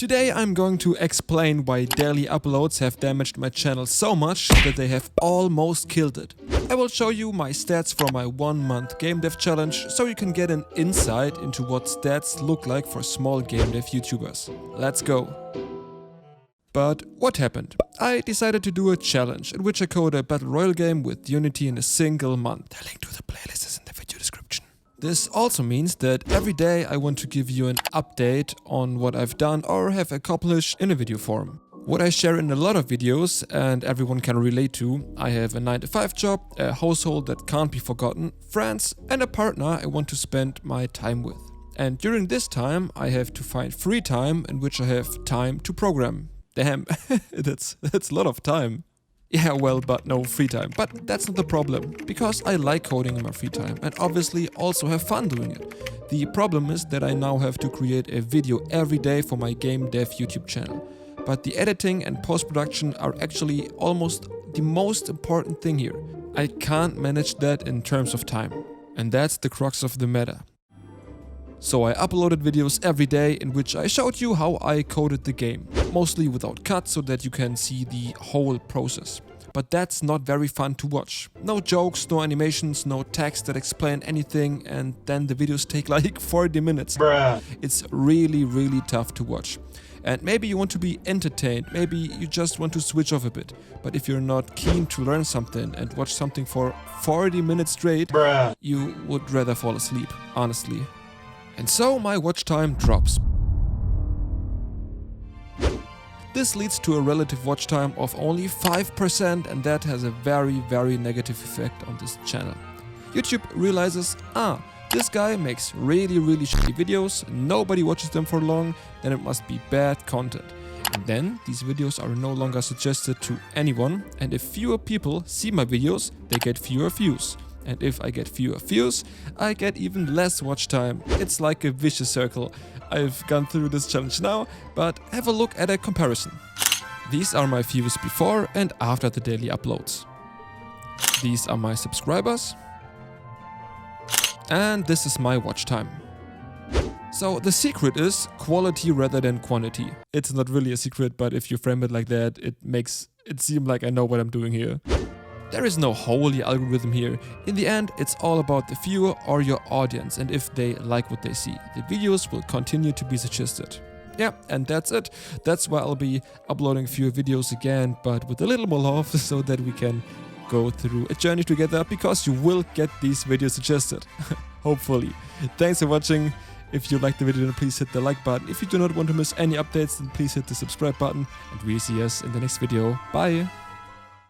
Today I'm going to explain why daily uploads have damaged my channel so much that they have almost killed it. I will show you my stats for my 1-month game dev challenge so you can get an insight into what stats look like for small game dev YouTubers. Let's go! But what happened? I decided to do a challenge in which I code a battle royale game with Unity in a single month. The link to the playlist is in the video description. This also means that every day I want to give you an update on what I've done or have accomplished in a video form. What I share in a lot of videos and everyone can relate to, I have a 9-to-5 job, a household that can't be forgotten, friends and a partner I want to spend my time with. And during this time I have to find free time in which I have time to program. Damn, that's a lot of time. Yeah, well, but no free time. But that's not the problem, because I like coding in my free time and obviously also have fun doing it. The problem is that I now have to create a video every day for my game dev YouTube channel. But the editing and post-production are actually almost the most important thing here. I can't manage that in terms of time. And that's the crux of the matter. So I uploaded videos every day in which I showed you how I coded the game, mostly without cuts so that you can see the whole process. But that's not very fun to watch. No jokes, no animations, no text that explain anything, and then the videos take like 40 minutes. Bruh. It's really tough to watch. And maybe you want to be entertained, maybe you just want to switch off a bit. But if you're not keen to learn something and watch something for 40 minutes straight, bruh, you would rather fall asleep, honestly. And so my watch time drops. This leads to a relative watch time of only 5%, and that has a very negative effect on this channel. YouTube realizes, this guy makes really shitty videos, nobody watches them for long, then it must be bad content. And then these videos are no longer suggested to anyone, and if fewer people see my videos, they get fewer views. And if I get fewer views, I get even less watch time. It's like a vicious circle. I've gone through this challenge now, but have a look at a comparison. These are my views before and after the daily uploads. These are my subscribers. And this is my watch time. So the secret is quality rather than quantity. It's not really a secret, but if you frame it like that, it makes it seem like I know what I'm doing here. There is no holy algorithm here. In the end, it's all about the viewer or your audience and if they like what they see. The videos will continue to be suggested. Yeah, and that's it. That's why I'll be uploading fewer videos again, but with a little more love so that we can go through a journey together, because you will get these videos suggested. Hopefully. Thanks for watching. If you liked the video, then please hit the like button. If you do not want to miss any updates, then please hit the subscribe button. And we'll see us in the next video. Bye!